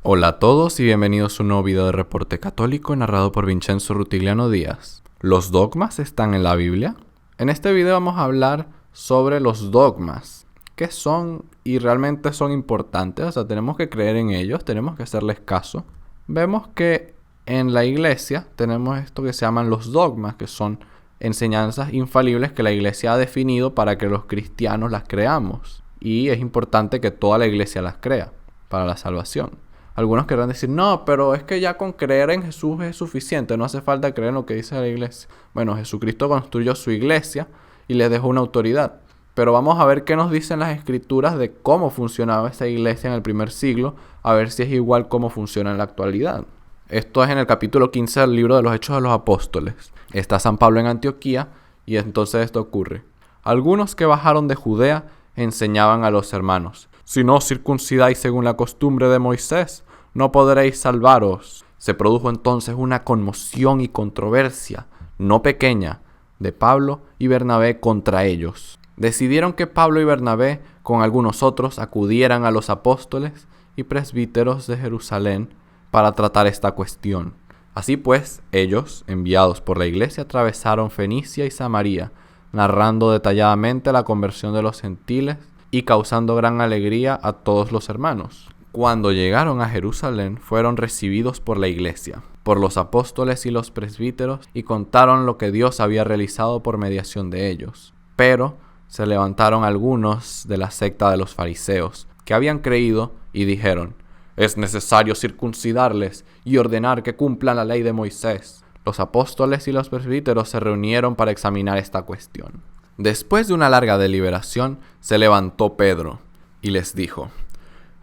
Hola a todos y bienvenidos a un nuevo video de Reporte Católico narrado por Vincenzo Rutigliano Díaz. ¿Los dogmas están en la Biblia? En este video vamos a hablar sobre los dogmas. ¿Qué son y realmente son importantes? O sea, tenemos que creer en ellos, tenemos que hacerles caso. Vemos que en la iglesia tenemos esto que se llaman los dogmas, que son enseñanzas infalibles que la iglesia ha definido para que los cristianos las creamos. Y es importante que toda la iglesia las crea para la salvación. Algunos querrán decir, no, pero es que ya con creer en Jesús es suficiente, no hace falta creer en lo que dice la iglesia. Bueno, Jesucristo construyó su iglesia y le dejó una autoridad. Pero vamos a ver qué nos dicen las escrituras de cómo funcionaba esa iglesia en el primer siglo, a ver si es igual cómo funciona en la actualidad. Esto es en el capítulo 15 del libro de los Hechos de los Apóstoles. Está San Pablo en Antioquía y entonces esto ocurre. Algunos que bajaron de Judea enseñaban a los hermanos: si no os circuncidáis según la costumbre de Moisés, no podréis salvaros. Se produjo entonces una conmoción y controversia, no pequeña, de Pablo y Bernabé contra ellos. Decidieron que Pablo y Bernabé, con algunos otros, acudieran a los apóstoles y presbíteros de Jerusalén para tratar esta cuestión. Así pues, ellos, enviados por la iglesia, atravesaron Fenicia y Samaria, narrando detalladamente la conversión de los gentiles y causando gran alegría a todos los hermanos. Cuando llegaron a Jerusalén, fueron recibidos por la iglesia, por los apóstoles y los presbíteros, y contaron lo que Dios había realizado por mediación de ellos. Pero se levantaron algunos de la secta de los fariseos, que habían creído, y dijeron: es necesario circuncidarles y ordenar que cumplan la ley de Moisés. Los apóstoles y los presbíteros se reunieron para examinar esta cuestión. Después de una larga deliberación, se levantó Pedro y les dijo: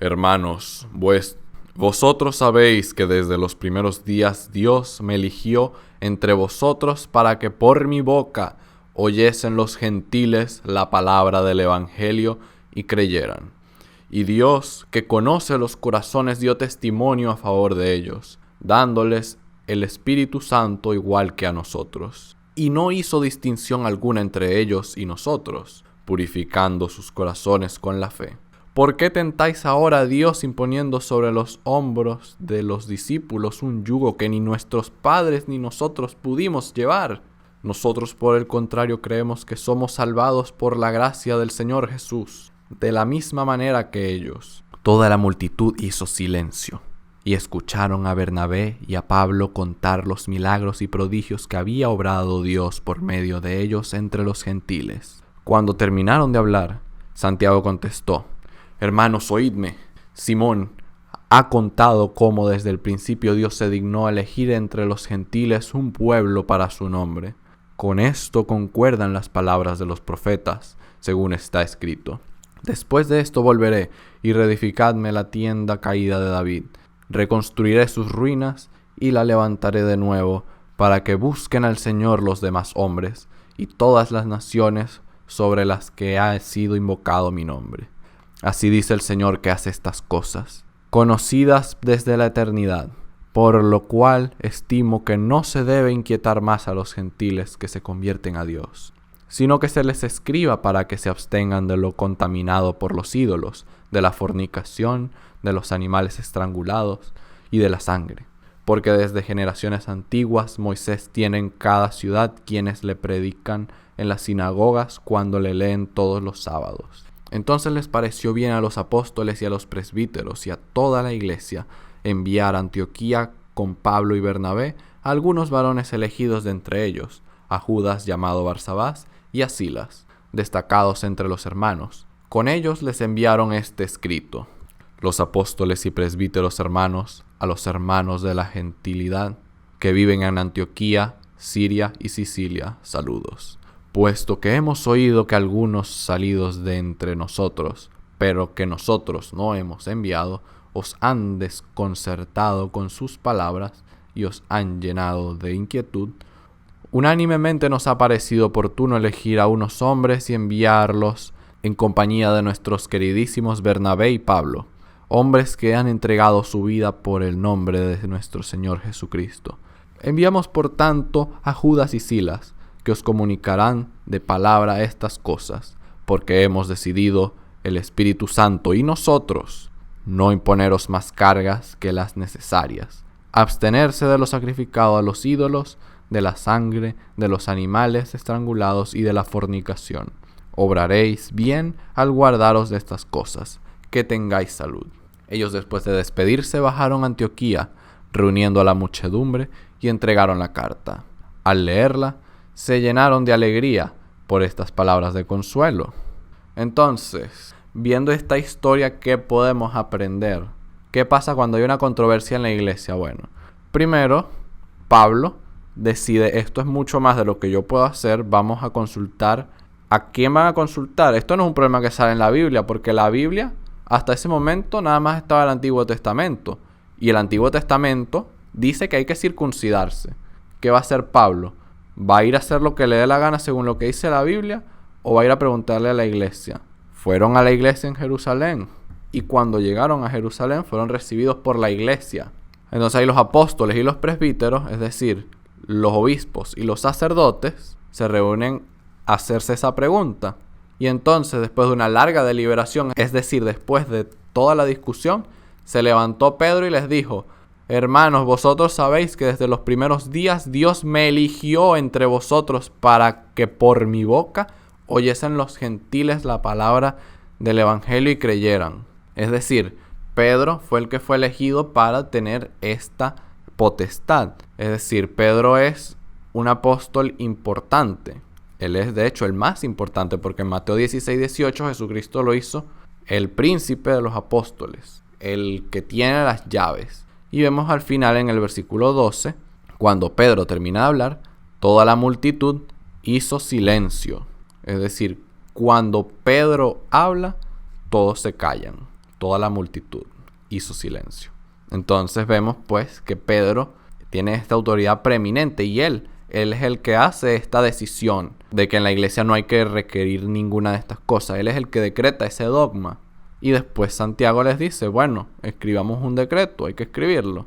hermanos, vosotros sabéis que desde los primeros días Dios me eligió entre vosotros para que por mi boca oyesen los gentiles la palabra del evangelio y creyeran. Y Dios, que conoce los corazones, dio testimonio a favor de ellos, dándoles el Espíritu Santo igual que a nosotros. Y no hizo distinción alguna entre ellos y nosotros, purificando sus corazones con la fe. ¿Por qué tentáis ahora a Dios imponiendo sobre los hombros de los discípulos un yugo que ni nuestros padres ni nosotros pudimos llevar? Nosotros, por el contrario, creemos que somos salvados por la gracia del Señor Jesús, de la misma manera que ellos. Toda la multitud hizo silencio, y escucharon a Bernabé y a Pablo contar los milagros y prodigios que había obrado Dios por medio de ellos entre los gentiles. Cuando terminaron de hablar, Santiago contestó: hermanos, oídme. Simón ha contado cómo desde el principio Dios se dignó elegir entre los gentiles un pueblo para su nombre. Con esto concuerdan las palabras de los profetas, según está escrito: después de esto volveré y reedificadme la tienda caída de David. Reconstruiré sus ruinas y la levantaré de nuevo, para que busquen al Señor los demás hombres y todas las naciones sobre las que ha sido invocado mi nombre. Así dice el Señor que hace estas cosas, conocidas desde la eternidad, por lo cual estimo que no se debe inquietar más a los gentiles que se convierten a Dios, sino que se les escriba para que se abstengan de lo contaminado por los ídolos, de la fornicación, de los animales estrangulados y de la sangre. Porque desde generaciones antiguas Moisés tiene en cada ciudad quienes le predican en las sinagogas cuando le leen todos los sábados. Entonces les pareció bien a los apóstoles y a los presbíteros y a toda la iglesia enviar a Antioquía con Pablo y Bernabé a algunos varones elegidos de entre ellos, a Judas llamado Barsabás y a Silas, destacados entre los hermanos. Con ellos les enviaron este escrito: los apóstoles y presbíteros hermanos, a los hermanos de la gentilidad que viven en Antioquía, Siria y Sicilia, saludos. Puesto que hemos oído que algunos salidos de entre nosotros, pero que nosotros no hemos enviado, os han desconcertado con sus palabras y os han llenado de inquietud, unánimemente nos ha parecido oportuno elegir a unos hombres y enviarlos en compañía de nuestros queridísimos Bernabé y Pablo, hombres que han entregado su vida por el nombre de nuestro Señor Jesucristo. Enviamos por tanto a Judas y Silas, que os comunicarán de palabra estas cosas, porque hemos decidido el Espíritu Santo y nosotros no imponeros más cargas que las necesarias, abstenerse de lo sacrificado a los ídolos, de la sangre, de los animales estrangulados y de la fornicación. Obraréis bien al guardaros de estas cosas, que tengáis salud. Ellos, después de despedirse, bajaron a Antioquía, reuniendo a la muchedumbre, y entregaron la carta. Al leerla, se llenaron de alegría por estas palabras de consuelo. Entonces, viendo esta historia, ¿qué podemos aprender? ¿Qué pasa cuando hay una controversia en la iglesia? Bueno, primero, Pablo decide, esto es mucho más de lo que yo puedo hacer, vamos a consultar. ¿A quién van a consultar? Esto no es un problema que sale en la Biblia, porque la Biblia, hasta ese momento, nada más estaba el Antiguo Testamento. Y el Antiguo Testamento dice que hay que circuncidarse. ¿Qué va a hacer Pablo? ¿Va a ir a hacer lo que le dé la gana según lo que dice la Biblia? ¿O va a ir a preguntarle a la iglesia? Fueron a la iglesia en Jerusalén. Y cuando llegaron a Jerusalén fueron recibidos por la iglesia. Entonces ahí los apóstoles y los presbíteros, es decir, los obispos y los sacerdotes, se reúnen a hacerse esa pregunta. Y entonces, después de una larga deliberación, es decir, después de toda la discusión, se levantó Pedro y les dijo: hermanos, vosotros sabéis que desde los primeros días Dios me eligió entre vosotros para que por mi boca oyesen los gentiles la palabra del evangelio y creyeran. Es decir, Pedro fue el que fue elegido para tener esta potestad. Es decir, Pedro es un apóstol importante. Él es de hecho el más importante, porque en Mateo 16:18 Jesucristo lo hizo el príncipe de los apóstoles, el que tiene las llaves. Y vemos al final en el versículo 12, cuando Pedro termina de hablar, toda la multitud hizo silencio. Es decir, cuando Pedro habla, todos se callan. Toda la multitud hizo silencio. Entonces vemos pues que Pedro tiene esta autoridad preeminente y él es el que hace esta decisión de que en la iglesia no hay que requerir ninguna de estas cosas. Él es el que decreta ese dogma. Y después Santiago les dice, bueno, escribamos un decreto, hay que escribirlo.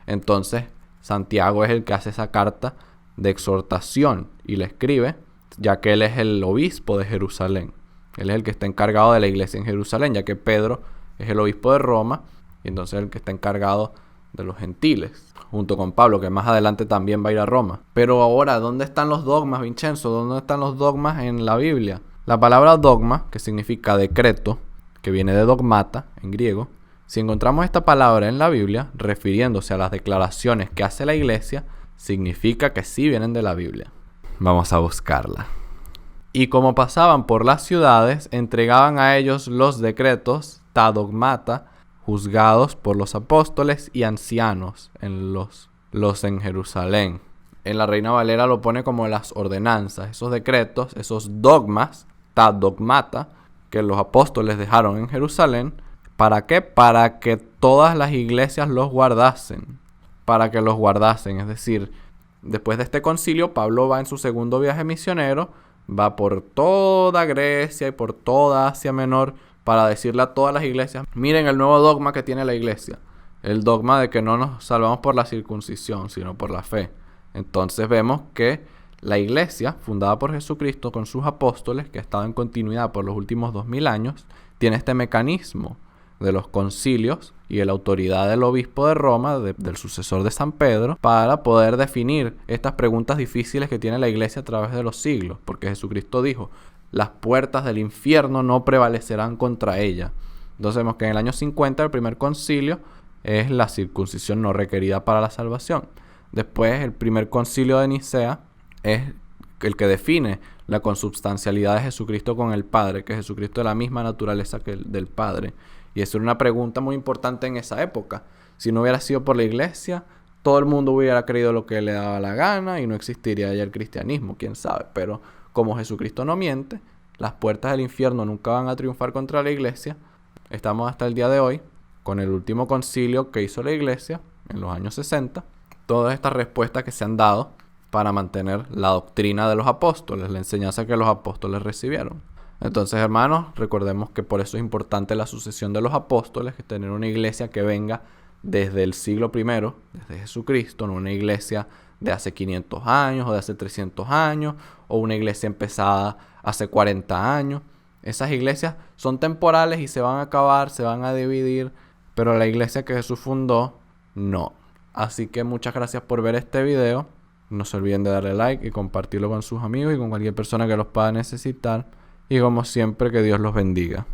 Entonces Santiago es el que hace esa carta de exhortación y la escribe, ya que él es el obispo de Jerusalén. Él es el que está encargado de la iglesia en Jerusalén, ya que Pedro es el obispo de Roma, y entonces el que está encargado de los gentiles, junto con Pablo, que más adelante también va a ir a Roma. Pero ahora, ¿dónde están los dogmas, Vincenzo? ¿Dónde están los dogmas en la Biblia? La palabra dogma, que significa decreto, que viene de dogmata en griego, si encontramos esta palabra en la Biblia, refiriéndose a las declaraciones que hace la iglesia, significa que sí vienen de la Biblia. Vamos a buscarla. Y como pasaban por las ciudades, entregaban a ellos los decretos, ta dogmata, juzgados por los apóstoles y ancianos en los en Jerusalén. En la Reina Valera lo pone como las ordenanzas, esos decretos, esos dogmas, ta dogmata, que los apóstoles dejaron en Jerusalén. ¿Para qué? Para que todas las iglesias los guardasen. Para que los guardasen. Es decir, después de este concilio, Pablo va en su segundo viaje misionero, va por toda Grecia y por toda Asia Menor para decirle a todas las iglesias, miren el nuevo dogma que tiene la iglesia. El dogma de que no nos salvamos por la circuncisión, sino por la fe. Entonces vemos que la iglesia, fundada por Jesucristo con sus apóstoles, que ha estado en continuidad por los últimos 2000 años, tiene este mecanismo de los concilios y de la autoridad del obispo de Roma, del sucesor de San Pedro, para poder definir estas preguntas difíciles que tiene la iglesia a través de los siglos. Porque Jesucristo dijo, las puertas del infierno no prevalecerán contra ella. Entonces vemos que en el año 50 el primer concilio es la circuncisión no requerida para la salvación. Después el primer concilio de Nicea es el que define la consubstancialidad de Jesucristo con el Padre, que Jesucristo es la misma naturaleza que el del Padre. Y eso era una pregunta muy importante en esa época. Si no hubiera sido por la iglesia, todo el mundo hubiera creído lo que le daba la gana y no existiría ya el cristianismo, quién sabe. Pero como Jesucristo no miente, las puertas del infierno nunca van a triunfar contra la iglesia. Estamos hasta el día de hoy con el último concilio que hizo la iglesia en los años 60. Todas estas respuestas que se han dado para mantener la doctrina de los apóstoles, la enseñanza que los apóstoles recibieron. Entonces, hermanos, recordemos que por eso es importante la sucesión de los apóstoles, que tener una iglesia que venga desde el siglo I, desde Jesucristo, no una iglesia de hace 500 años o de hace 300 años, o una iglesia empezada hace 40 años. Esas iglesias son temporales y se van a acabar, se van a dividir pero la iglesia que Jesús fundó, no. Así que muchas gracias por ver este video. No se olviden de darle like y compartirlo con sus amigos y con cualquier persona que los pueda necesitar. Y como siempre, que Dios los bendiga.